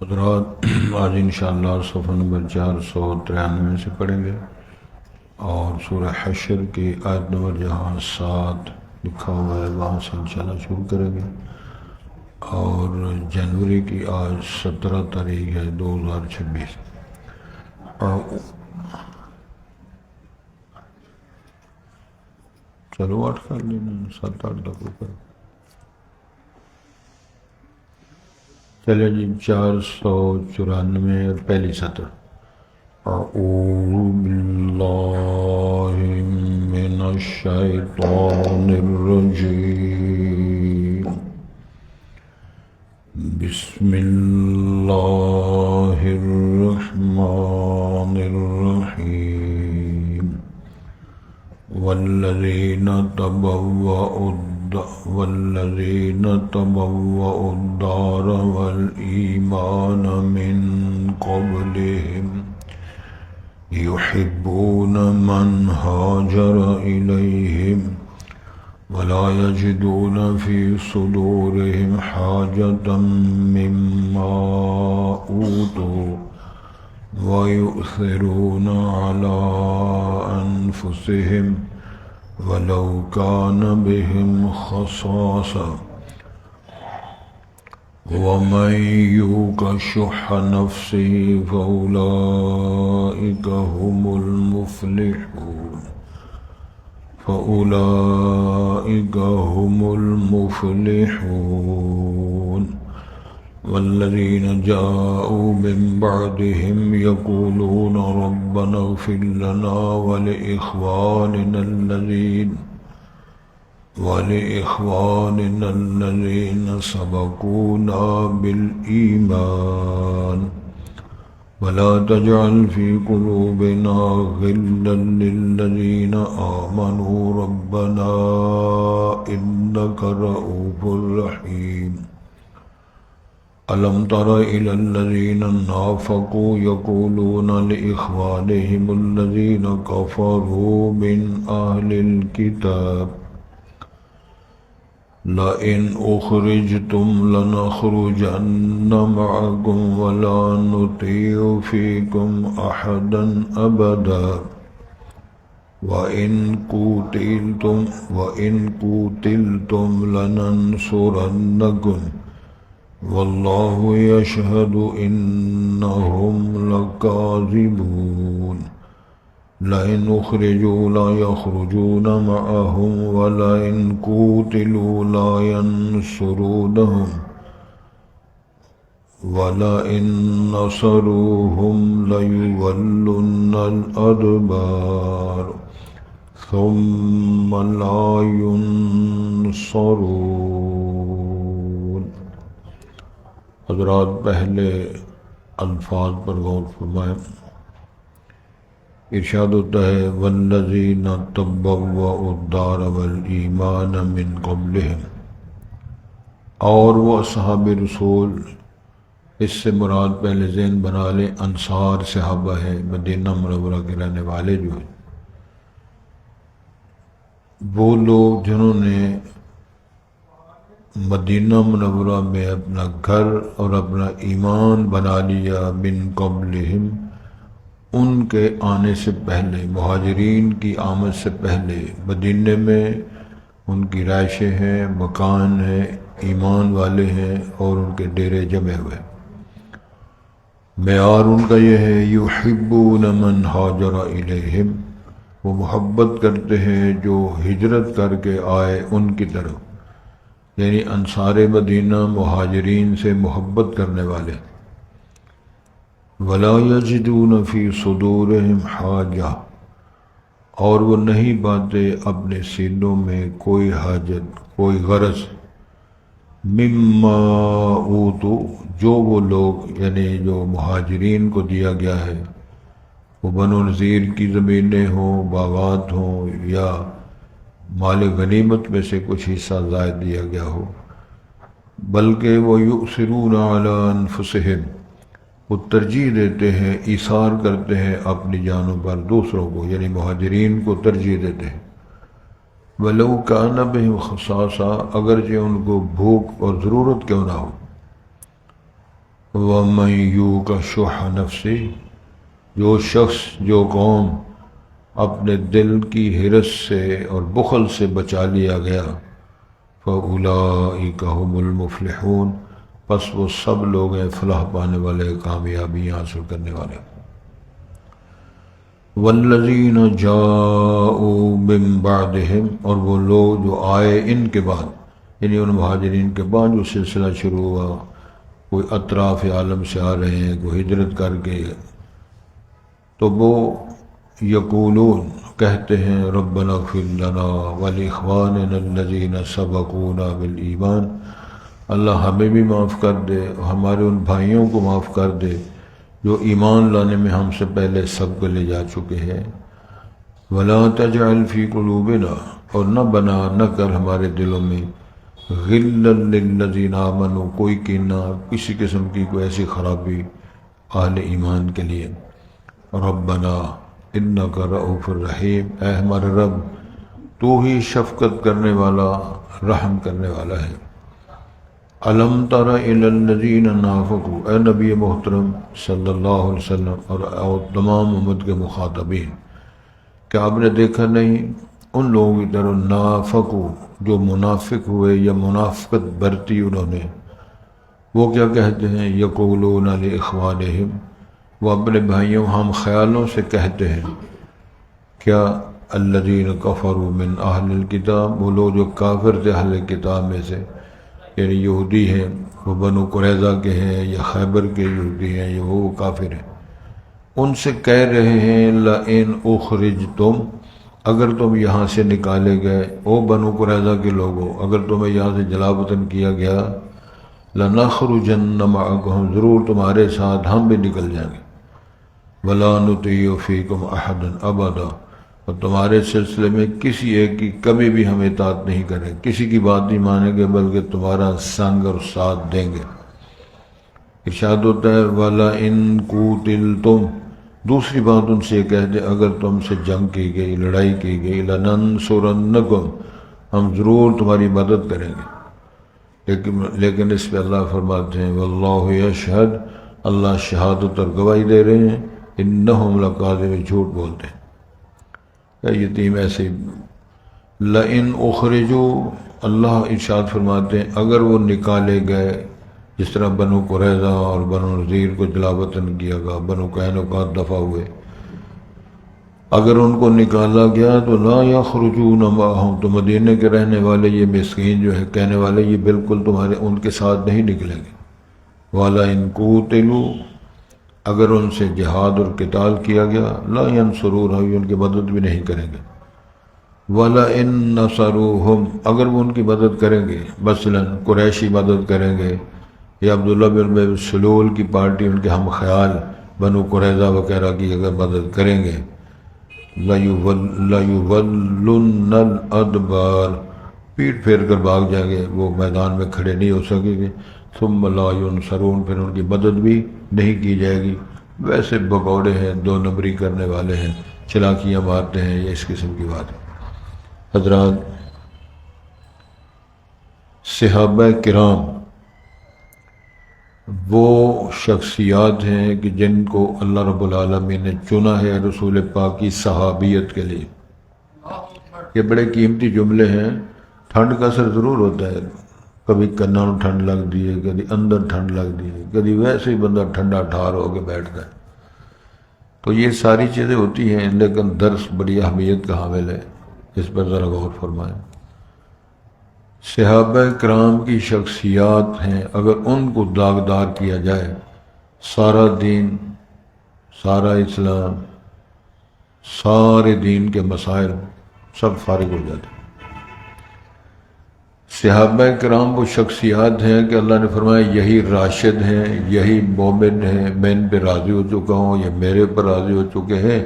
حضرات آج انشاءاللہ صفحہ نمبر 493 سے پڑھیں گے اور سورہ حشر کی آیت نمبر جہاں 7 لکھا ہوا ہے وہاں سے انشاءاللہ شروع کریں گے، اور جنوری کی آج 17 تاریخ ہے 2026۔ چلو 8 کر لینا، 7-8 تک کر چلے جی۔ 494 اور پہلی سطر۔ اعوذ باللہ من الشیطان الرجیم، بسم اللہ الرحمن الرحیم۔ والذین تبوأوا الدار والإيمان من قبلهم يحبون من هاجر إليهم ولا يجدون في صدورهم حاجة مما أوتوا ويؤثرون على أنفسهم ولو كان بهم خصاصة ومن يوق شح نفسه فأولئك هم المفلحون۔ والذين جاءوا من بعدهم يقولون ربنا اغفر لنا ولإخواننا الذين سبقونا بالإيمان ولا تجعل في قلوبنا غلا للذين آمنوا ربنا إنك رؤوف رحيم۔ ألم تر إلى الذين نافقوا يقولون لإخوانهم الذين كفروا من أهل الكتاب لئن أخرجتم لنخرجن معكم ولا نطيع فيكم أحدا أبدا وإن قتلتم لننصرنكم والله يشهد إنهم لكاذبون۔ لئن أخرجوا لا يخرجون معهم ولئن قوتلوا لا ينصرونهم ولئن نصروهم ليولن الأدبار ثم لا ينصرون۔ حضرات پہلے الفاظ پر غور فرمائیں۔ ارشاد ہوتا ہے والذین تبوأوا الدار والایمان من قبلہم، اور وہ اصحاب رسول، اس سے مراد پہلے ذہن بنا لیں انصار صحابہ ہے، مدینہ منورہ کے رہنے والے جو ہیں، وہ لوگ جنہوں نے مدینہ منورہ میں اپنا گھر اور اپنا ایمان بنا لیا من قبلہم، ان کے آنے سے پہلے، مہاجرین کی آمد سے پہلے مدینے میں ان کی رہائشیں ہیں، مکان ہیں، ایمان والے ہیں اور ان کے ڈیرے جمے ہوئے۔ معیار ان کا یہ ہے یحبون من ہاجر الیہم، وہ محبت کرتے ہیں جو ہجرت کر کے آئے ان کی طرف، یعنی انصار مدینہ مہاجرین سے محبت کرنے والے۔ ولا یجدون فی صدورہم حاجہ، اور وہ نہیں پاتے اپنے سینوں میں کوئی حاجت، کوئی غرض، مما اوتوا، جو وہ لوگ یعنی جو مہاجرین کو دیا گیا ہے، وہ بنو نذیر کی زمینیں ہوں، باغات ہوں، یا مال غنیمت میں سے کچھ حصہ زائد دیا گیا ہو، بلکہ وہ یؤثرون علی انفسہم، وہ ترجیح دیتے ہیں، ایثار کرتے ہیں اپنی جانوں پر دوسروں کو، یعنی مہاجرین کو ترجیح دیتے ہیں۔ وَلَوْ كَانَ بِهِمْ خَصَاصَةٌ، اگرچہ ان کو بھوک اور ضرورت کیوں نہ ہو۔ وَمَن یُوقَ شُحَّ نَفْسِهِ، جو شخص جو قوم اپنے دل کی حرص سے اور بخل سے بچا لیا گیا، فَأُولَئِكَ هُمُ الْمُفْلِحُونَ، پس وہ سب لوگ ہیں فلاح پانے والے، کامیابیاں حاصل کرنے والے۔ وَالَّذِينَ جَاءُوا مِن بَعْدِهِمْ، اور وہ لوگ جو آئے ان کے بعد، یعنی ان مہاجرین کے بعد جو سلسلہ شروع ہوا، کوئی اطراف عالم سے آ رہے ہیں، کوئی ہجرت کر کے، تو وہ یقولون کہتے ہیں ربنا اغفر لنا ولاخواننا الذین سبقونا بالایمان، اللہ ہمیں بھی معاف کر دے اور ہمارے ان بھائیوں کو معاف کر دے جو ایمان لانے میں ہم سے پہلے سبق لے جا چکے ہیں۔ ولا تجعل فی قلوبنا، اور نہ بنا نہ کر ہمارے دلوں میں غلا للذین آمنوا، کوئی کینہ، کسی قسم کی کوئی ایسی خرابی اہل ایمان کے لیے۔ ربنا انک رؤوف الرحیم، اے ہمارے رب تو ہی شفقت کرنے والا، رحم کرنے والا ہے۔ الم تر الی الذین نافقوا، اے نبی محترم صلی اللہ علیہ وسلم اور تمام امت کے مخاطبین، کیا آپ نے دیکھا نہیں ان لوگوں کی طرح نافقوا جو منافق ہوئے یا منافقت برتی انہوں نے، وہ کیا کہتے ہیں یقولون لاخوانہم، وہ اپنے بھائیوں ہم خیالوں سے کہتے ہیں، کیا الذین کفروا من اہل الکتاب، وہ لوگ جو کافر تھے اہل کتاب میں سے، یعنی یہودی ہیں، وہ بنو قریظہ کے ہیں یا خیبر کے یہودی ہیں یا وہ کافر ہیں، ان سے کہہ رہے ہیں لئن اخرجتم، اگر تم یہاں سے نکالے گئے، او بنو قریظہ کے لوگوں، اگر تمہیں یہاں سے جلا وطن کیا گیا، لنخرجن معکم، ضرور تمہارے ساتھ ہم بھی نکل جائیں گے، ولا نطیع فیکم احدا ابدا، اور تمہارے سلسلے میں کسی ایک کی کبھی بھی ہم اطاعت نہیں کریں، کسی کی بات نہیں مانیں گے بلکہ تمہارا سنگ اور ساتھ دیں گے۔ ارشاد ہوتا ہے وَلَئِن قُوتِلْتُمْ، دوسری بات ان سے کہہ دے اگر تم سے جنگ کی گئی، لڑائی کی گئی، لَنَنْصُرَنَّكُمْ، ہم ضرور تمہاری مدد کریں گے، لیکن اس پہ اللہ فرماتے ہیں وَاللَّهُ يَشْهَدُ، اللہ شہادت اور گواہی دے رہے ہیں، انہم لکاذبون، جھوٹ بولتے ہیں۔ یتیم ایسے لئن اخرجوا، اللہ ارشاد فرماتے ہیں اگر وہ نکالے گئے، جس طرح بنو قریظہ اور بنو نذیر کو جلا وطن کیا گیا، بنو قینقاع دفع ہوئے، اگر ان کو نکالا گیا تو لا یخرجون معہم، تو مدینے کے رہنے والے یہ مسکین جو ہے کہنے والے یہ بالکل تمہارے ان کے ساتھ نہیں نکلیں گے۔ وَلَئِن قُوتِلُوا، اگر ان سے جہاد اور قتال کیا گیا، لا ینصرونہ، ان کی مدد بھی نہیں کریں گے۔ وَلَئِن نَصَرُوهُمْ، اگر وہ ان کی مدد کریں گے، مثلاً قریشی مدد کریں گے یا عبداللہ بن ابی سلول کی پارٹی ان کے ہم خیال بنو قریظہ وغیرہ کی اگر مدد کریں گے، لَيُوَلُّنَّ الْأَدْبَارَ، پیٹ پھیر کر بھاگ جائیں گے، وہ میدان میں کھڑے نہیں ہو سکیں گے۔ ثُمَّ لَا يُنصَرُونَ، پھر ان کی مدد بھی نہیں کی جائے گی، ویسے بگوڑے ہیں، دو نمبری کرنے والے ہیں، چلاکیاں مارتے ہیں، یہ اس قسم کی بات ہے۔ حضرات، صحابہ کرام وہ شخصیات ہیں کہ جن کو اللہ رب العالمین نے چنا ہے رسول پاک کی صحابیت کے لیے۔ یہ بڑے قیمتی جملے ہیں۔ ٹھنڈ کا اثر ضرور ہوتا ہے، کبھی کنوں میں ٹھنڈ لگ دی ہے، کبھی اندر ٹھنڈ لگ دی ہے، کبھی ویسے ہی بندہ ٹھنڈا ٹھار ہو کے بیٹھتا ہے، تو یہ ساری چیزیں ہوتی ہیں، لیکن درس بڑی اہمیت کا حامل ہے، اس پر ذرا غور فرمائیں۔ صحابہ کرام کی شخصیات ہیں، اگر ان کو داغدار کیا جائے، سارا دین، سارا اسلام، سارے دین کے مسائل سب فارغ ہو جاتے ہیں۔ صحابہ کرام وہ شخصیات ہیں کہ اللہ نے فرمایا یہی راشد ہیں، یہی مومن ہیں، میں ان پہ راضی ہو چکا ہوں، یہ میرے پر راضی ہو چکے ہیں،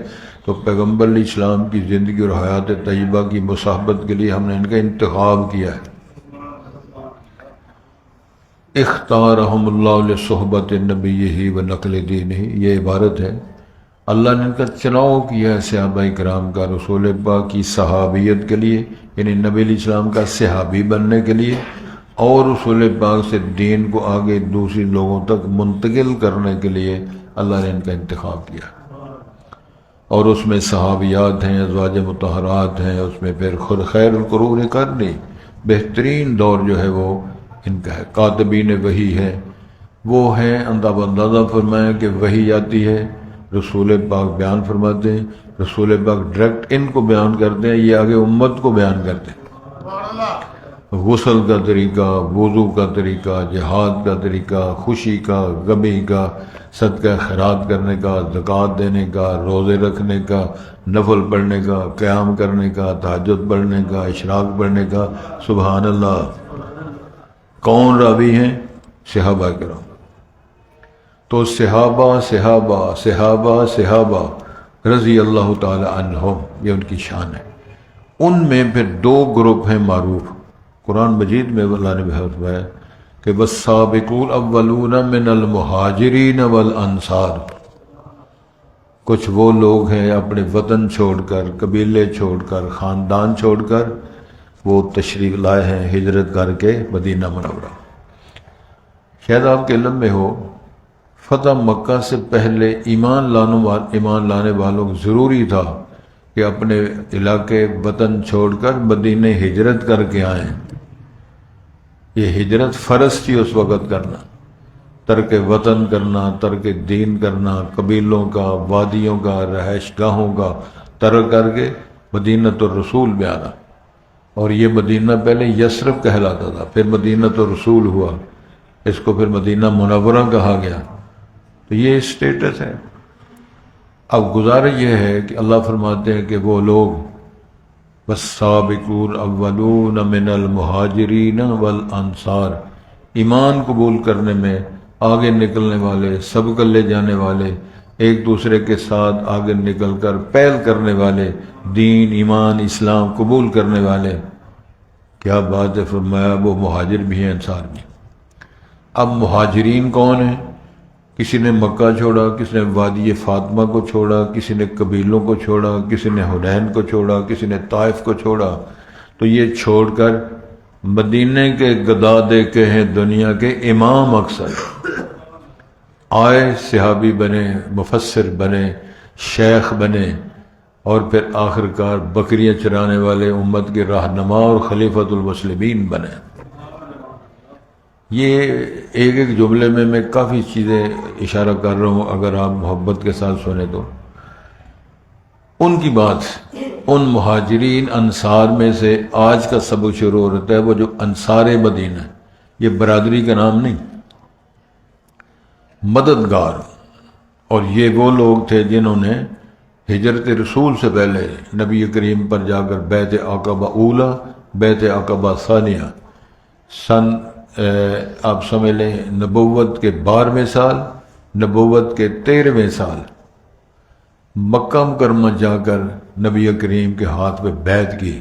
تو پیغمبر علیہ السلام کی زندگی اور حیات طیبہ کی مصاحبت کے لیے ہم نے ان کا انتخاب کیا ہے۔ اختارہم اللہ لصحبت نبیہ و نقل دینہ، یہ عبارت ہے، اللہ نے ان کا چناؤ کیا ہے صحابہ کرام کا رسول پاک کی صحابیت کے لیے، یعنی نبی علیہ السلام کا صحابی بننے کے لیے، اور رسول پاک سے دین کو آگے دوسری لوگوں تک منتقل کرنے کے لیے اللہ نے ان کا انتخاب کیا، اور اس میں صحابیات ہیں، ازواج مطہرات ہیں، اس میں پھر خود خیر القرون قرنی، بہترین دور جو ہے وہ ان کا ہے، کاتبین وحی ہے، وہ ہیں اندازہ فرمایا کہ وحی آتی ہے، رسول پاک بیان فرماتے ہیں، رسول پاک ڈائریکٹ ان کو بیان کرتے ہیں، یہ آگے امت کو بیان کرتے ہیں، غسل کا طریقہ، وضو کا طریقہ، جہاد کا طریقہ، خوشی کا، غمی کا، صدقہ خیرات کرنے کا، زکوٰۃ دینے کا، روزے رکھنے کا، نفل پڑھنے کا، قیام کرنے کا، تہجد پڑھنے کا، اشراق پڑھنے کا۔ سبحان اللہ۔ کون راوی ہیں؟ صحابہ کرام۔ تو صحابہ رضی اللہ تعالی عنہم، یہ ان کی شان ہے۔ ان میں پھر دو گروپ ہیں معروف، قرآن مجید میں اللہ نے فرمایا کہ والسابقون الاولون من المہاجرین والانصار، کچھ وہ لوگ ہیں اپنے وطن چھوڑ کر، قبیلے چھوڑ کر، خاندان چھوڑ کر وہ تشریف لائے ہیں ہجرت کر کے مدینہ منورہ۔ شاید آپ کے علم میں ہو، فتح مکہ سے پہلے ایمان لانے والوں کو ضروری تھا کہ اپنے علاقے وطن چھوڑ کر مدینہ ہجرت کر کے آئیں۔ یہ ہجرت فرض تھی اس وقت کرنا، ترک وطن کرنا، ترک دین کرنا، قبیلوں کا، وادیوں کا، رہائش گاہوں کا ترک کر کے مدینۃ الرسول میں آنا۔ اور یہ مدینہ پہلے یثرب کہلاتا تھا، پھر مدینۃ الرسول ہوا، اس کو پھر مدینہ منورہ کہا گیا۔ تو یہ اسٹیٹس ہے۔ اب گزارش یہ ہے کہ اللہ فرماتے ہیں کہ وہ لوگ والسابقون الاولون من المہاجرین والانصار، ایمان قبول کرنے میں آگے نکلنے والے، سبق لے جانے والے، ایک دوسرے کے ساتھ آگے نکل کر پہل کرنے والے، دین، ایمان، اسلام قبول کرنے والے۔ کیا بات ہے، فرمایا وہ مہاجر بھی ہیں، انصار بھی۔ اب مہاجرین کون ہیں؟ کسی نے مکہ چھوڑا، کسی نے وادی فاطمہ کو چھوڑا، کسی نے قبیلوں کو چھوڑا، کسی نے حنین کو چھوڑا، کسی نے طائف کو چھوڑا، تو یہ چھوڑ کر مدینے کے گدا دیکھے ہیں دنیا کے امام اکثر آئے، صحابی بنے، مفسر بنے، شیخ بنے، اور پھر آخرکار بکریاں چرانے والے امت کے رہنما اور خلیفۃ المسلمین بنے۔ یہ ایک ایک جملے میں کافی چیزیں اشارہ کر رہا ہوں، اگر آپ محبت کے ساتھ سنیں تو ان کی بات، ان مہاجرین انصار میں سے آج کا سبق شروع ہوتا ہے، وہ جو انصار مدینہ، یہ برادری کا نام نہیں، مددگار۔ اور یہ وہ لوگ تھے جنہوں نے ہجرت رسول سے پہلے نبی کریم پر جا کر بیعت عقبہ اولا، بیعت عقبہ ثانیہ، سن آپ سمجھ لیں نبوت کے 12ویں سال، نبوت کے 13ویں سال مکہ مکرمہ جا کر نبی کریم کے ہاتھ پہ بیعت کی۔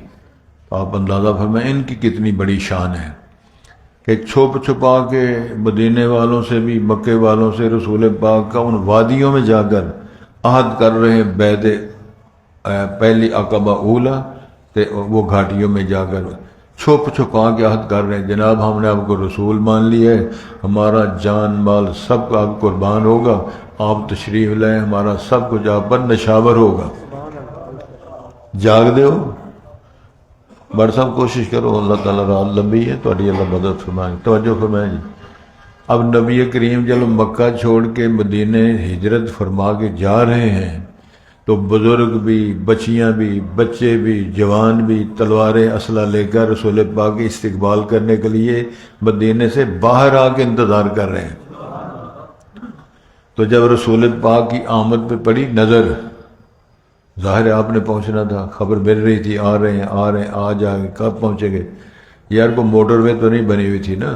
تو آپ اندازہ فرمائیں ان کی کتنی بڑی شان ہے کہ چھپ چھپا کے مدینے والوں سے بھی، مکے والوں سے رسول پاک کا ان وادیوں میں جا کر عہد کر رہے ہیں، بیعت پہلی عقبہ اولا، وہ گھاٹیوں میں جا کر چھپ چھپا کے عہد کر رہے ہیں، جناب ہم نے آپ کو رسول مان لیا ہے، ہمارا جان مال سب کا آپ قربان ہوگا، آپ تشریف لائیں، ہمارا سب کچھ آپ پر نشاور ہوگا۔ جاگ دے ہو بڑھ صاحب، کوشش کرو، اللہ تعالیٰ رات لمبی ہے تو اللہ مدد فرمائیں۔ توجہ فرمائیں جی۔ اب نبی کریم جب مکہ چھوڑ کے مدینے ہجرت فرما کے جا رہے ہیں تو بزرگ بھی، بچیاں بھی، بچے بھی، جوان بھی تلواریں اسلحہ لے کر رسول پاک کے استقبال کرنے کے لیے مدینے سے باہر آ کے انتظار کر رہے ہیں۔ تو جب رسول پاک کی آمد پہ پڑی نظر، ظاہر ہے آپ نے پہنچنا تھا، خبر مل رہی تھی آ رہے ہیں، آ جائیں، کب پہنچیں گے؟ یار کو موٹر وے تو نہیں بنی ہوئی تھی نا،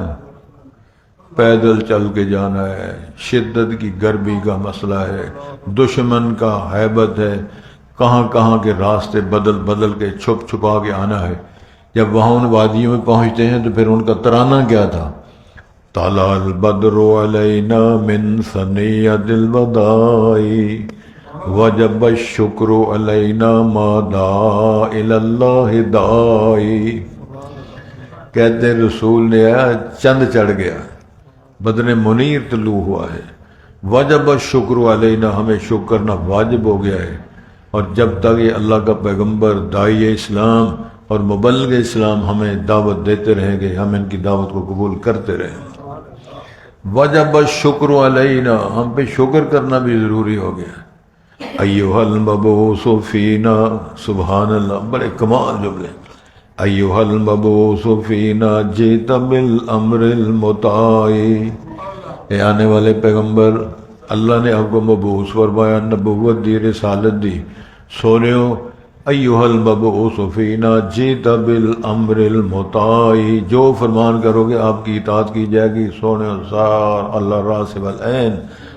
پیدل چل کے جانا ہے، شدت کی گرمی کا مسئلہ ہے، دشمن کا ہیبت ہے، کہاں کہاں کے راستے بدل بدل کے چھپ چھپا کے آنا ہے۔ جب وہاں ان وادیوں میں پہنچتے ہیں تو پھر ان کا ترانہ کیا تھا؟ طلع البدر علینا من ثنیۃ الوداع وجب الشکر علینا ما دعا الی اللہ داعی۔ کہتے ہیں رسول نے آیا چند چڑھ گیا، بدن منیر طلوع ہوا ہے، وجب الشکر علینا، ہمیں شکر کرنا واجب ہو گیا ہے، اور جب تک یہ اللہ کا پیغمبر داعی اسلام اور مبلغ اسلام ہمیں دعوت دیتے رہیں گے، ہم ان کی دعوت کو قبول کرتے رہیں گے۔ وجب الشکر علینا، ہم پہ شکر کرنا بھی ضروری ہو گیا۔ ایھا المبعوث فینا، سبحان اللہ، بڑے کمال جملے۔ ایھا المبعوث فینا جئت بالامر المطاع، اے آنے والے پیغمبر، اللہ نے آپ کو مبعوث فرمایا، نبوت دی، رسالت دی، سونیو ایھا المبعوث فینا جئت بالامر المطاع، جو فرمان کرو گے آپ کی اطاعت کی جائے گی، سونیو سار اللہ راسب العین،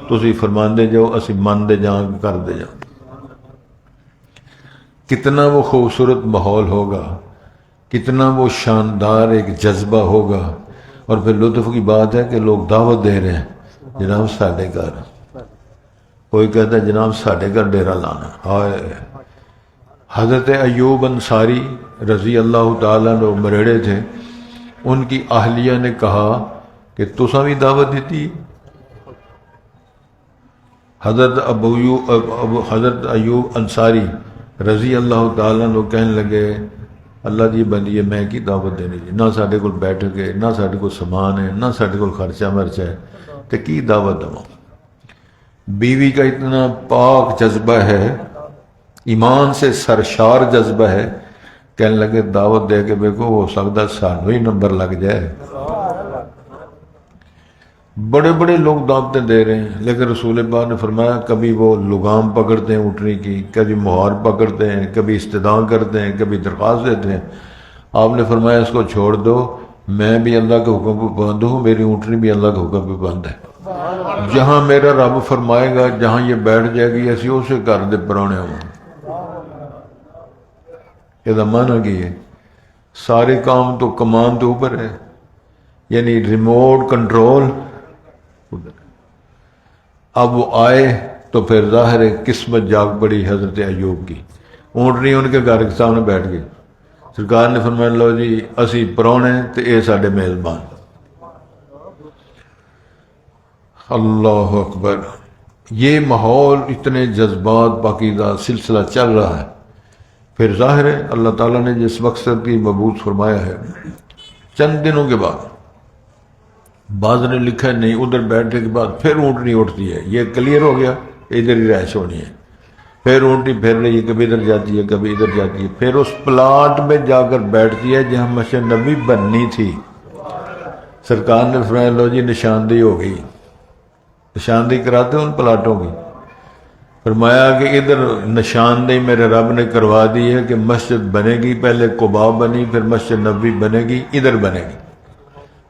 تسی فرمان دے جاؤ، اسی من دے جاؤ، کر دے جاؤ۔ کتنا وہ خوبصورت ماحول ہوگا، کتنا وہ شاندار ایک جذبہ ہوگا، اور پھر لطف کی بات ہے کہ لوگ دعوت دے رہے ہیں، جناب ساڈے گھر، کوئی کہتا ہے جناب ساڈے گھر ڈیرا لانا، ہائے۔ حضرت ایوب انصاری رضی اللہ تعالیٰ عنہ مریڑے تھے، ان کی اہلیہ نے کہا کہ تساں بھی دعوت دیتی۔ حضرت ایوب انصاری رضی اللہ تعالیٰ عنہ کہنے لگے اللہ دی بندی ہے، میں کی دعوت دینی جی، نہ ساڈے کول بیٹھ کے، نہ ساڈے کول سامان ہے، نہ ساڈے کول خرچہ مرچہ ہے، تے کی دعوت دوں۔ بیوی کا اتنا پاک جذبہ ہے، ایمان سے سرشار جذبہ ہے، کہنے لگے دعوت دے کے دیکھو، ہو سکتا سانوں ہی نمبر لگ جائے۔ بڑے بڑے لوگ دعوتیں دے رہے ہیں، لیکن رسول پاک نے فرمایا کبھی وہ لگام پکڑتے ہیں اٹھنے کی، کبھی مہار پکڑتے ہیں، کبھی استدعا کرتے ہیں، کبھی درخواست دیتے ہیں۔ آپ نے فرمایا اس کو چھوڑ دو، میں بھی اللہ کے حکم پہ پابند ہوں، میری اونٹنی بھی اللہ کے حکم پہ پابند ہے۔ جہاں میرا رب فرمائے گا، جہاں یہ بیٹھ جائے گی، ایسی اسے کر دے پرانے ہوں۔ یہ معنی کی ہے سارے کام تو کمان تو اوپر ہے، یعنی ریموٹ کنٹرول ادھر۔ اب وہ آئے تو پھر ظاہر ہے قسمت جاگ پڑی حضرت ایوب کی، اونٹنی ان کے گھر کے سامنے بیٹھ گئی۔ سرکار نے فرمایا لو جی اسی پرانے تے اے ساڈے میزبان۔ اللہ اکبر، یہ ماحول اتنے جذبات پاکیزہ سلسلہ چل رہا ہے۔ پھر ظاہر ہے اللہ تعالیٰ نے جس مقصد کی مبعوث فرمایا ہے، چند دنوں کے بعد بعض نے لکھا ہے نہیں، ادھر بیٹھنے کے بعد پھر اونٹنی اٹھتی ہے، یہ کلیئر ہو گیا ادھر ہی رہائش ہونی ہے، پھر اونٹنی پھر رہی ہے، کبھی ادھر جاتی ہے کبھی ادھر جاتی ہے، پھر اس پلاٹ میں جا کر بیٹھتی ہے جہاں مسجد نبی بننی تھی۔ سرکار نے فرمایا لو جی نشاندہی ہو گئی، نشاندہی کراتے ان پلاٹوں کی۔ فرمایا کہ ادھر نشاندہی میرے رب نے کروا دی ہے کہ مسجد بنے گی، پہلے قباء بنی، پھر مسجد نبوی بنے گی، ادھر بنے گی،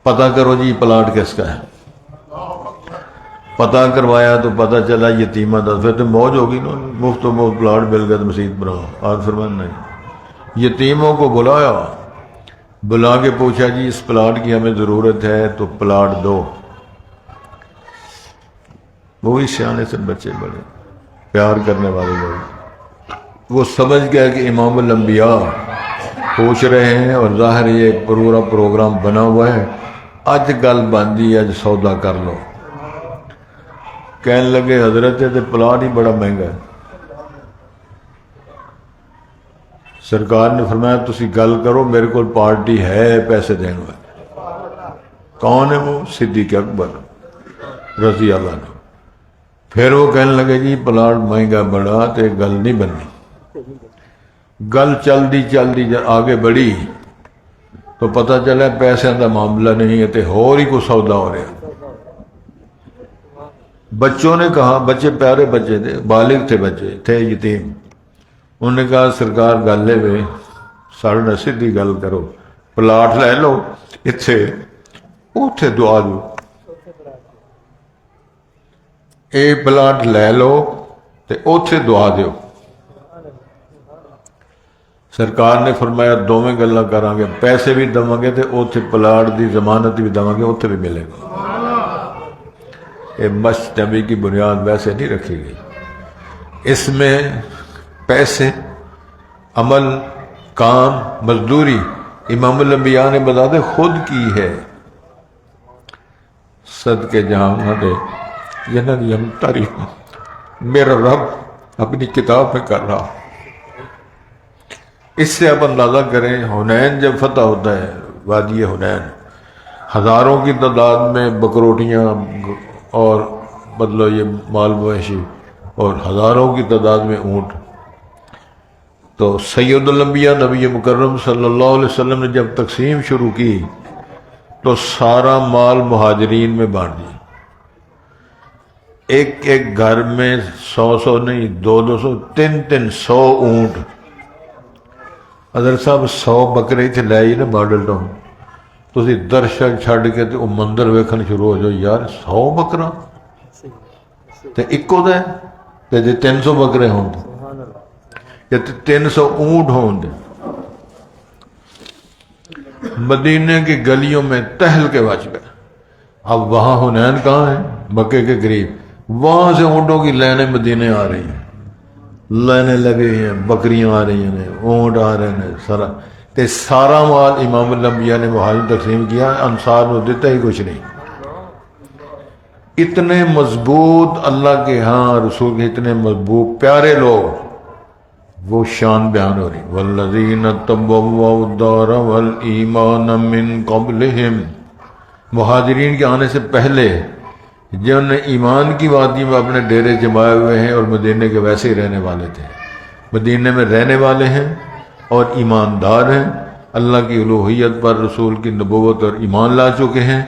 پتہ کرو جی پلاٹ کس کا ہے۔ پتہ کروایا تو پتہ چلا یتیمہ دا، پھر تو موج ہوگی نا، مفت و مفت پلاٹ مل گیا تو مسجد بناؤ۔ آج فرمایا نہیں، یتیموں کو بلایا، بلا کے پوچھا جی اس پلاٹ کی ہمیں ضرورت ہے تو پلاٹ دو۔ وہی سیانے سے بچے بڑے پیار کرنے والے لوگ، وہ سمجھ گیا کہ امام الانبیاء پوچھ رہے ہیں اور ظاہر یہ پورا پروگرام بنا ہوا ہے، اج گل باندھی، اج سودا کر لو۔ کہنے لگے حضرت تے پلاٹ ہی بڑا مہنگا ہے۔ سرکار نے فرمایا تسی گل کرو، میرے کو پارٹی ہے پیسے دینے والے۔ کون ہے وہ؟ صدیق اکبر رضی اللہ عنہ۔ پھر وہ کہنے لگے جی پلاٹ مہنگا بڑا تے گل نہیں بننی۔ گل چلدی آگے بڑھی تو پتہ چلا پیسے کا معاملہ نہیں ہے تے اور ہی کوئی سودا ہو رہا۔ بچوں نے کہا، بچے پیارے بچے تھے، بالغ تھے، بچے تھے یتیم، انہوں نے کہا سرکار گل ہے ساڑھے نہ سیدھی گل کرو، پلاٹ لے لو اتھے، اوتھے دعا دو، اے پلاٹ لے لو تے اوتھے دعا دیو۔ سرکار نے فرمایا دوویں گلاں کراں گے، پیسے بھی دواں گے تے اوتھے پلاٹ دی ضمانت بھی دواں گے، اوتھے بھی ملے گا۔ یہ مسجد نبی کی بنیاد ویسے نہیں رکھی گئی، اس میں پیسے، عمل، کام، مزدوری امام الانبیاء نے بتا خود کی ہے. صدقے جہاں دے جنہی ہم تعریف میرا رب اپنی کتاب میں کر رہا. اس سے آپ اندازہ کریں حنین جب فتح ہوتا ہے وادی حنین، ہزاروں کی تعداد میں بکروٹیاں اور مطلب یہ مال مویشی اور ہزاروں کی تعداد میں اونٹ، تو سید الانبیاء نبی مکرم صلی اللہ علیہ وسلم نے جب تقسیم شروع کی تو سارا مال مہاجرین میں بانٹ دیا. ایک ایک گھر میں 100 نہیں 200 300 اونٹ. حضرت صاحب 100 بکرے تھے لے ہی نا ماڈل ٹاؤن، تسی درشک چھڑ کے تے مندر ویکھن شروع ہو جاؤ. یار 100 بکرا تے اکو دے تے 300 بکرے ہوں یا 300 اونٹ ہوں دے. مدینے کی گلیوں میں تہل کے بچ گئے. اب وہاں حنین کہاں ہے؟ مکے کے قریب. وہاں سے اونٹوں کی لائنیں مدینے آ رہی ہیں، لائنیں لگی ہیں، بکریاں آ رہی ہیں، اونٹ آ رہے ہیں. سارا مال امام الانبیاء نے مہاجرین تقسیم کیا. انصار نے دیتا ہی کچھ نہیں. اتنے مضبوط اللہ کے ہاں رسول کے اتنے مضبوط پیارے لوگ، وہ شان بیان ہو رہی. والذین تبوؤا الدار والایمان من قبلہم، مہاجرین کے آنے سے پہلے جن نے ایمان کی وادی میں اپنے ڈیرے جمائے ہوئے ہیں اور مدینے کے ویسے ہی رہنے والے تھے، مدینے میں رہنے والے ہیں اور ایماندار ہیں، اللہ کی الوہیت پر رسول کی نبوت اور ایمان لا چکے ہیں.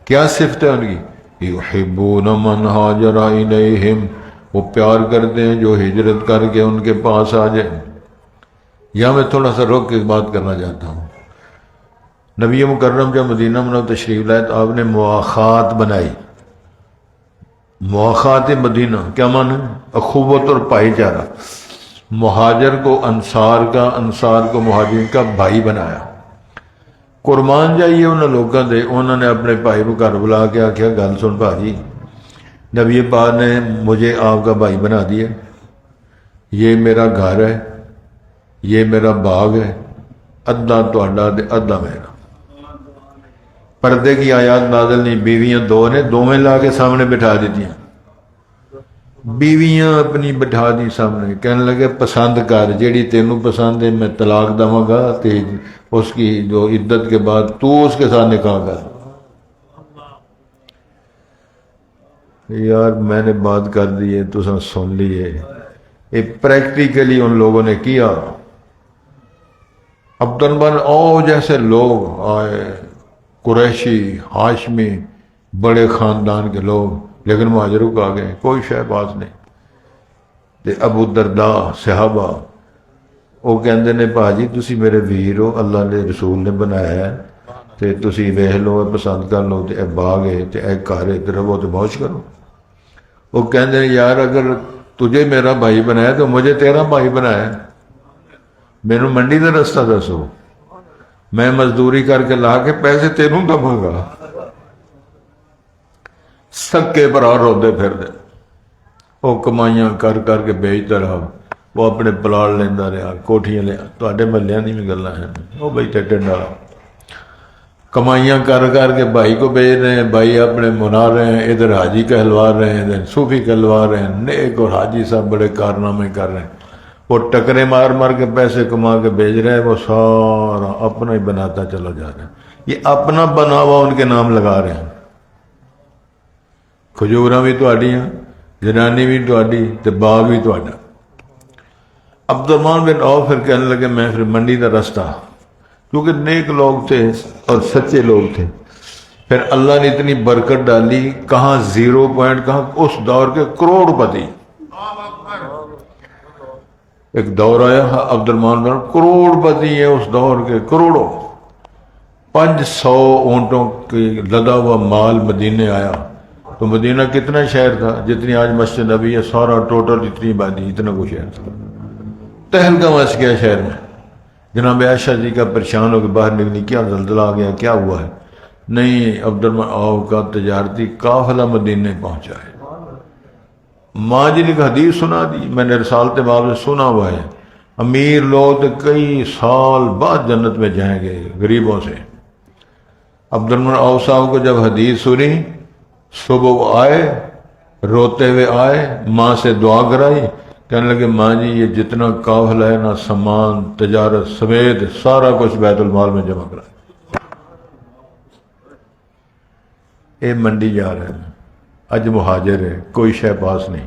کیا صفت ہے ان کی؟ یحبون من ہاجر الیہم، وہ پیار کرتے ہیں جو ہجرت کر کے ان کے پاس آ جائے. یہاں میں تھوڑا سا روک کے بات کرنا چاہتا ہوں. نبی مکرم جب مدینہ منورہ تشریف لائے تو آپ نے مواخات بنائی. مواخات مدینہ کیا معنی؟ اخوت اور بھائی چارہ. مہاجر کو انصار کا، انصار کو مہاجرین کا بھائی بنایا. قربان جائیے انہوں لوگوں دے. انہوں نے اپنے بھائی کو گھر بلا کے آخیا گل سن بھاجی، نبی پاک نے مجھے آپ کا بھائی بنا دیا، یہ میرا گھر ہے، یہ میرا باغ ہے، ادھا تہاڈا تے ادھا میرا. پردے کی آیات نازل نہیں. بیویاں 2 نے، دونیں لا کے سامنے بٹھا دیتی ہیں. بیویاں اپنی بٹھا دی سامنے، کہنے لگے پسند کر، جیڑی تینوں پسند ہے میں طلاق دوں گا، تے اس کی جو عدت کے بعد تو اس کے ساتھ نکاح کر. یار میں نے بات کر دی ہے، تو سن لی ہے. یہ پریکٹیکلی ان لوگوں نے کیا. عبد الرحمن او جیسے لوگ آئے، قریشی ہاشمی بڑے خاندان کے لوگ، لیکن مہاجروں کو آ گئے، کوئی شے پاس نہیں. تے ابو درداء صحابہ وہ کہندے نے بھاجی تسی میرے ویر ہو، اللہ نے رسول نے بنایا ہے، تے تسی ویکھ لو، پسند کر لو، تے اے باغ ہے تے اے گھر ہے، تے رہو تے موج کرو. وہ کہندے ہیں یار اگر تجھے میرا بھائی بنایا تو مجھے تیرا بھائی بنایا. میرے منڈی کا رستہ دسو، میں مزدوری کر کے لا کے پیسے تینوں دوں گا. سکے برا روندے پھر دے. وہ کمائیاں کر کر کے بیچتا رہا، وہ اپنے پلاٹ لینا رہا، کوٹھیاں لیا. تواڈے محلیاں دی بھی گلاں ہیں، وہ بیٹھے ٹنڈا کمائیاں کر کر کے بھائی کو بیچ رہے ہیں. بھائی اپنے منا رہے ہیں، ادھر حاجی کہلوا رہے ہیں، ادھر صوفی کہلوا رہے ہیں. نیک اور حاجی صاحب بڑے کارنامے کر رہے ہیں. وہ ٹکرے مار مار کے پیسے کما کے بیچ رہے ہیں. وہ سارا اپنا ہی بناتا چلا جا رہا ہے. یہ اپنا بنا ہوا ان کے نام لگا رہے ہیں. کھجوراں بھی تہاڈیاں، جنانی بھی تہاڈی تے باغ بھی تہاڈا. عبد الرحمن بن عوف پھر کہنے لگے میں پھر منڈی کا رستہ، کیونکہ نیک لوگ تھے اور سچے لوگ تھے. پھر اللہ نے اتنی برکت ڈالی، کہاں 0 پوائنٹ، کہاں اس دور کے کروڑ پتی. ایک دور آیا عبد الرحمن بن کروڑ پتی ہیں اس دور کے، کروڑوں. 500 اونٹوں کی لدا ہوا مال مدینے آیا. تو مدینہ کتنا شہر تھا؟ جتنی آج مسجد نبی ہے سارا ٹوٹل اتنی بادی، اتنا کو شہر تھا. تہلکہ مچ گیا شہر میں. جناب عائشہ جی کا پریشان ہو کے باہر نکلی، کیا زلزلہ آ گیا، کیا ہوا ہے؟ نہیں، عبد الرحمن عوف کا تجارتی قافلہ مدینے پہنچا ہے. ماں جی نے ایک حدیث سنا دی، میں نے رسالت باب سے سنا ہوا ہے. امیر لوگ تو کئی سال بعد جنت میں جائیں گے غریبوں سے۔ عبد الرحمن عوف صاحب کو جب حدیث سنی، صبح وہ آئے، روتے ہوئے آئے، ماں سے دعا کرائی، کہنے لگے ماں جی یہ جتنا قافلہ ہے نا، سامان تجارت سمیت سارا کچھ بیت المال میں جمع کرائے۔ اے منڈی جا رہے ہیں، اج مہاجر ہے، کوئی شے پاس نہیں،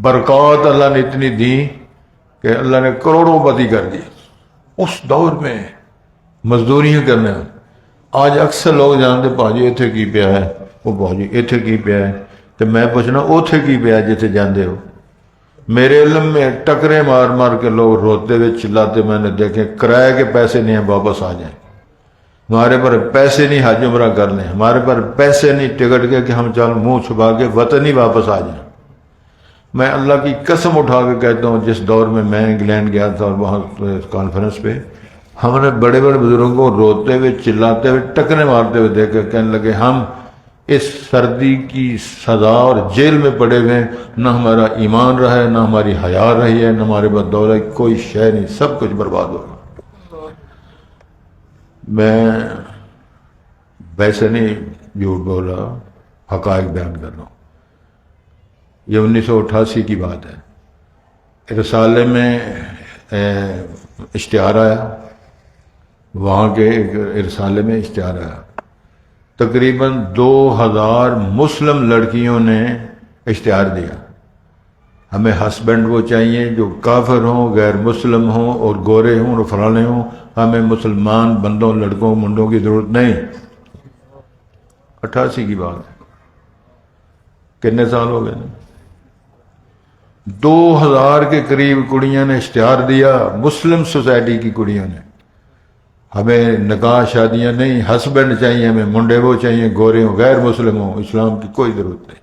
برکات اللہ نے اتنی دی کہ اللہ نے کروڑوں پتی کر دی۔ اس دور میں مزدوریاں کرنے، آج اکثر لوگ جانتے پاجی اتھے کی پیا ہے، وہ پاجی اتھے کی پیا ہے، تو میں پوچھنا اوتھے کی پیا ہے جتھے جاندے ہو؟ میرے علم میں ٹکرے مار مار کے لوگ روتے ہوئے چلاتے میں نے دیکھے، کرائے کے پیسے نہیں ہیں واپس آ جائیں، ہمارے پر پیسے نہیں حج عمرہ کر لیں، ہمارے پر پیسے نہیں ٹکٹ کے کہ ہم چل منہ چھپا کے وطن ہی واپس آ جائیں۔ میں اللہ کی قسم اٹھا کے کہتا ہوں، جس دور میں میں انگلینڈ گیا تھا اور وہاں کانفرنس پہ ہم نے بڑے بڑے بزرگوں کو روتے ہوئے چلاتے ہوئے ٹکرے مارتے ہوئے دیکھے، کہنے لگے ہم اس سردی کی سزا اور جیل میں پڑے ہوئے ہیں، نہ ہمارا ایمان رہا ہے، نہ ہماری حیا رہی ہے، نہ ہمارے پاس دولت کوئی شے نہیں، سب کچھ برباد ہو گیا۔ میں ویسے نہیں جھوٹ بول رہا، حقائق بیان کر رہا ہوں۔ یہ 1988 کی بات ہے، رسالے میں اشتہار آیا، وہاں کے رسالے میں اشتہار آیا، تقریباً 2000 مسلم لڑکیوں نے اشتہار دیا، ہمیں ہسبینڈ وہ چاہیے جو کافر ہوں، غیر مسلم ہوں اور گورے ہوں اور فلانے ہوں، ہمیں مسلمان بندوں لڑکوں منڈوں کی ضرورت نہیں۔ 88 کی بات ہے، کتنے سال ہو گئے؟ 2000 کے قریب کڑیاں نے اشتہار دیا، مسلم سوسائٹی کی کڑیوں نے، ہمیں نکاح شادیاں نہیں، ہسبینڈ چاہیے، ہمیں منڈے وہ چاہیے، گورے ہوں غیر مسلم ہوں، اسلام کی کوئی ضرورت نہیں۔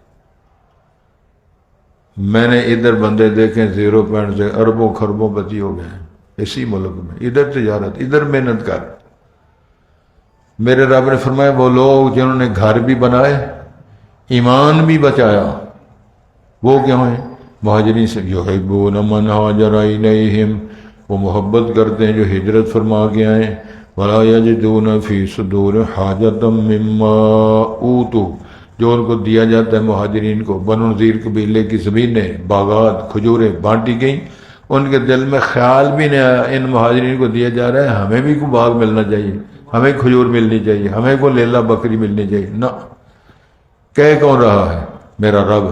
میں نے ادھر بندے دیکھیں 0 سے اربوں خربوں پتی ہو گئے ہیں اسی ملک میں، ادھر تجارت، ادھر محنت کر۔ میرے رب نے فرمایا وہ لوگ جنہوں نے گھر بھی بنائے، ایمان بھی بچایا، وہ کیوں ہیں؟ مہاجرین سے، یحبون من ہاجر الیہم، وہ محبت کرتے ہیں جو ہجرت فرما کے آئیں، ولا یجدون فی صدورہم حاجۃ مما اوتوا، جو ان کو دیا جاتا ہے مہاجرین کو، بنو نذیر قبیلے کی زمینیں، باغات، کھجوریں بانٹی گئیں، ان کے دل میں خیال بھی نہیں آیا ان مہاجرین کو دیا جا رہا ہے ہمیں بھی کوئی باغ ملنا چاہیے، ہمیں کھجور ملنی چاہیے، ہمیں کوئی لیلا بکری ملنی چاہیے، نہ۔ کہہ کون رہا ہے؟ میرا رب۔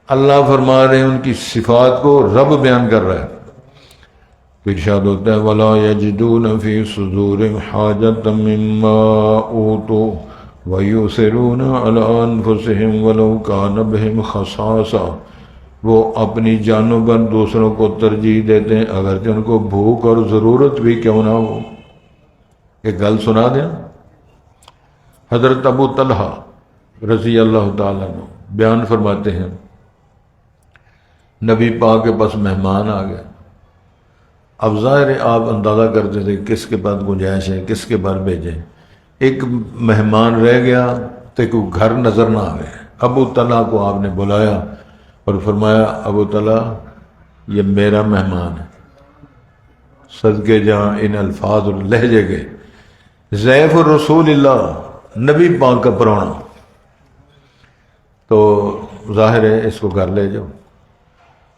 اللہ فرما رہے ہیں، ان کی صفات کو رب بیان کر رہا ہے۔ پھر ارشاد ہوتا ہے وَلَا يَجِدُونَ فِي صُدُورِهِمْ حَاجَةً مِّمَّا أُوتُوا وَيُؤْثِرُونَ عَلَىٰ أَنفُسِهِمْ وَلَوْ كَانَ بِهِمْ خَصَاصَةٌ، وہ اپنی جانوں پر دوسروں کو ترجیح دیتے ہیں اگرچہ ان کو بھوک اور ضرورت بھی کیوں نہ ہو۔ ایک گل سنا دیں، حضرت ابو طلحہ رضی اللہ تعالیٰ عنہ بیان فرماتے ہیں، نبی پاک کے پاس مہمان آ گئے، اب ظاہر ہے آپ اندازہ کرتے تھے کس کے پاس گنجائش ہے، کس کے پاس بھیجیں۔ ایک مہمان رہ گیا تو کوئی گھر نظر نہ آئے، ابو طلحہ کو آپ نے بلایا اور فرمایا ابو طلحہ یہ میرا مہمان ہے، صدقے جہاں ان الفاظ اور لہجے کے، ضیف الرسول اللہ، نبی پاک کا پرانا، تو ظاہر ہے اس کو گھر لے جاؤ۔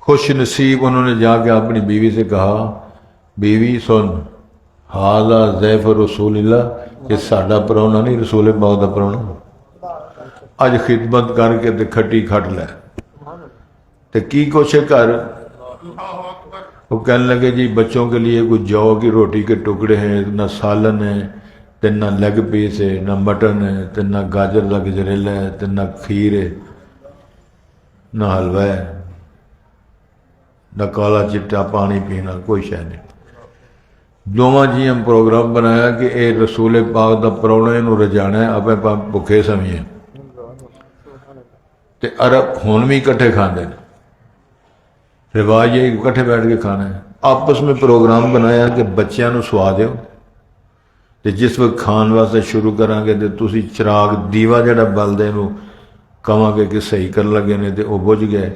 خوش نصیب انہوں نے جا کے اپنی بیوی سے کہا، بیوی سن، ھذا ضیف رسول اللہ، یہ ساڈا پرانا نہیں، رسول پاک دا پرانا، اج خدمت کر کے تے کھٹی کھٹ لے تے کی کچھ کر۔ وہ کہنے لگے جی بچوں کے لیے کوئی جو کی روٹی کے ٹکڑے ہیں، نہ سالن ہے تے نہ لیگ پیس ہے، نہ مٹن ہے تے نہ گاجر کا گجریلا ہے تے نہ کھیر ہے، نہ حلوہ ہے، نہ کالا چٹا پانی پینا، کوئی شے نہیں۔ دوواں جی ہم پروگرام بنایا کہ اے رسول پاک دا پرونا انہوں رجانا ہے، اپنے پاک بکھے سمجھیں تے عرب ہون بھی کٹھے کھاندے، رواج یہ کٹھے بیٹھ کے کھانا ہے۔ آپس میں پروگرام بنایا کہ بچیاں نو سوا دیو تے جس وقت کھان واسطے شروع کران گے تے تسی چراغ دیوا جڑا بلدے نو کہاں گے کہ صحیح کر لگے نے تے وہ بجھ گئے،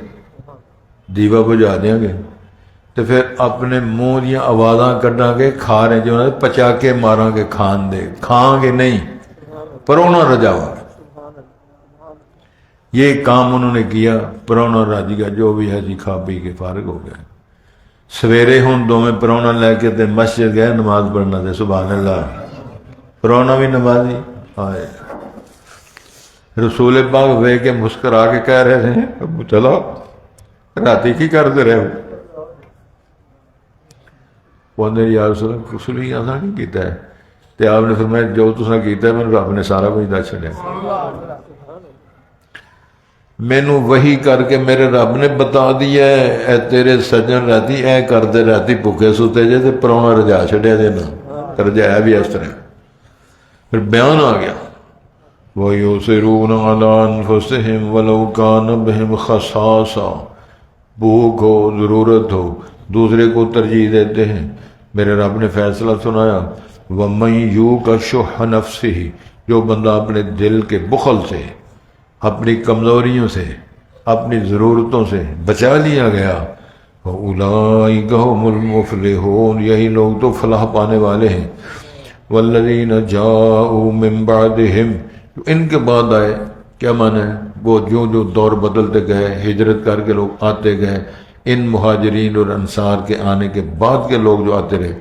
دیوا بجھا دیں گے، تو پھر اپنے منہ دیا آوازاں کڈاں گے کھا رہے جو پچا کے ماراں گے کھان دے کھاں گے نہیں پرونا رجاوا یہ کام انہوں نے کیا پرونا رج گیا جو بھی ہے جی کھا پی کے فارغ ہو گئے سویرے ہوں دو میں پرونا لے کے تے مسجد گئے نماز پڑھنا دے سبحان اللہ پرونا بھی نمازی آئے رسول پاک وے کے مسکرا کے کہہ رہے ہیں چلو راتی کی کرتے رہے وہ اندر یا رسول اللہ کچھ نہیں ایسا نہیں کیتا ہے تے آپ نے فرمایا جو تساں کیتا ہے میں رب نے سارا کچھ دس چھڈیا مینوں وحی کر کے میرے رب نے بتا دیا ہے اے تیرے سجن راتی اے کردے راتی بھوکے سوتے جے تے پرونا رجا چھڈیا جے نا رجایا بھی اس طرح پھر بیان آ گیا وَيُؤْثِرُونَ عَلَىٰ أَنفُسِهِمْ وَلَوْ كَانَ بِهِمْ خَصَاصَةٌ بھوک ہو ضرورت ہو دوسرے کو ترجیح دیتے ہیں میرے رب نے فیصلہ سنایا وَمَن يُوقَ شُحَّ نَفْسِهِ جو بندہ اپنے دل کے بخل سے اپنی کمزوریوں سے اپنی ضرورتوں سے بچا لیا گیا وَأُولَٰئِكَ هُمُ الْمُفْلِحُونَ یہی لوگ تو فلاح پانے والے ہیں وَالَّذِينَ جَاءُوا مِن بَعْدِهِمْ ان کے بعد آئے کیا معنی ہے وہ جو دور بدلتے گئے ہجرت کر کے لوگ آتے گئے ان مہاجرین اور انصار کے آنے کے بعد کے لوگ جو آتے رہے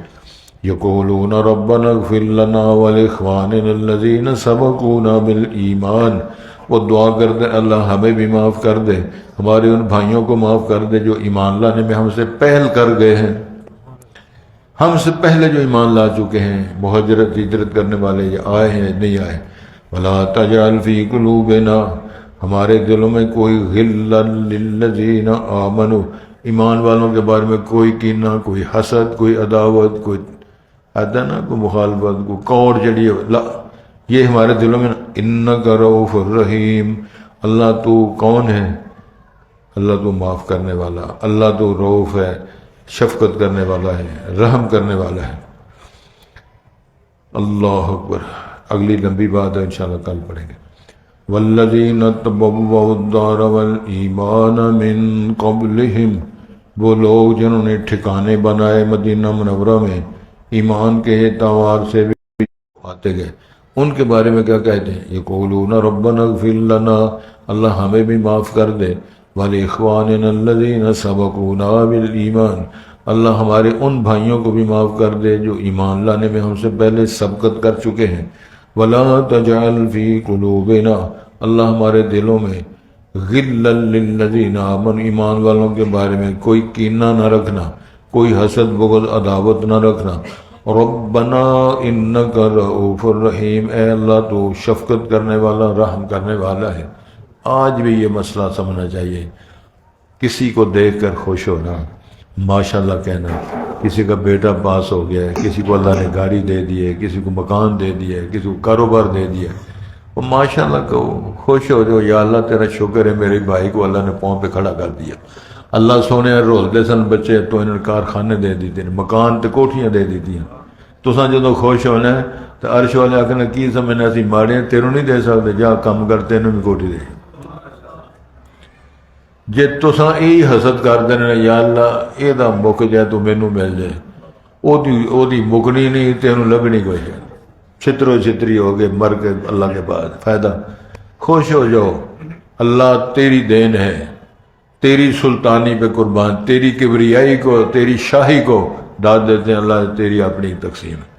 یقولون ربنا اغفر لنا ولاخواننا الذین سبقونا بالایمان وہ دعا کر دے اللہ ہمیں بھی معاف کر دے ہمارے ان بھائیوں کو معاف کر دے جو ایمان لانے میں ہم سے پہل کر گئے ہیں ہم سے پہلے جو ایمان لا چکے ہیں مہاجرت ہجرت کرنے والے یہ آئے ہیں نہیں آئے وَلَا تَجْعَلْ فِي قُلُوبِنَا ہمارے دلوں میں کوئی غِلًّا لِلَّذِينَ آمَنُوا ایمان والوں کے بارے میں کوئی کینہ کوئی حسد کوئی عداوت کوئی نا کوئی مخالفت کوئی کوڑ جڑی یہ ہمارے دلوں میں اِنَّكَ رَءُوفٌ الرحیم اللہ تو کون ہے اللہ تو معاف کرنے والا اللہ تو رؤوف ہے شفقت کرنے والا ہے رحم کرنے والا ہے اللہ اکبر اگلی لمبی بات ہے انشاءاللہ کل پڑھیں گے والذین تبوؤا الدار والایمان من قبلہم وہ لوگ جنہوں نے ٹھکانے بنائے مدینہ منورہ میں ایمان کے اعتبار سے بھی آتے گئے ان کے بارے میں کیا کہتے ہیں یقولون ربنا اغفر لنا اللہ ہمیں بھی معاف کر دے ولاخواننا الذین سبقونا بالایمان اللہ ہمارے ان بھائیوں کو بھی معاف کر دے جو ایمان لانے میں ہم سے پہلے سبقت کر چکے ہیں ولا تجعل فی قلوبنا اللہ ہمارے دلوں میں غلا للذین آمنوا ایمان والوں کے بارے میں کوئی کینہ نہ رکھنا کوئی حسد بغض عداوت نہ رکھنا ربنا انک رؤوف الرحیم اے اللہ تو شفقت کرنے والا رحم کرنے والا ہے آج بھی یہ مسئلہ سمجھنا چاہیے کسی کو دیکھ کر خوش ہونا ماشاءاللہ کہنا کسی کا بیٹا پاس ہو گیا ہے کسی کو اللہ نے گاڑی دے دی ہے کسی کو مکان دے دیا ہے کسی کو کاروبار دے دیا ہے وہ ماشاءاللہ کہو خوش ہو جو یا اللہ تیرا شکر ہے میرے بھائی کو اللہ نے پاؤں پہ کھڑا کر دیا اللہ سونے رولتے سن بچے تو انہوں نے کارخانے دے دیتے ہیں مکان تے کوٹھیاں دے دیتی ہیں تساں جدو خوش ہونا ہے تو عرش والے آخنا کی سمجھنا اسی ماڑے ہیں تیروں نہیں دے سکتے جا کام کرتے انہوں بھی کوٹھی دے جے تساں یہی حسد کر دینا یا اللہ یہ دا مک جائے تو مینوں مل جائے او دی مکنی نہیں تینوں لبنی کوئی ہے چھترو چھتری ہو گئے مر کے اللہ کے بعد فائدہ خوش ہو جاؤ اللہ تیری دین ہے تیری سلطانی پہ قربان تیری کبریائی کو تیری شاہی کو داد دیتے ہیں اللہ تیری اپنی تقسیم ہے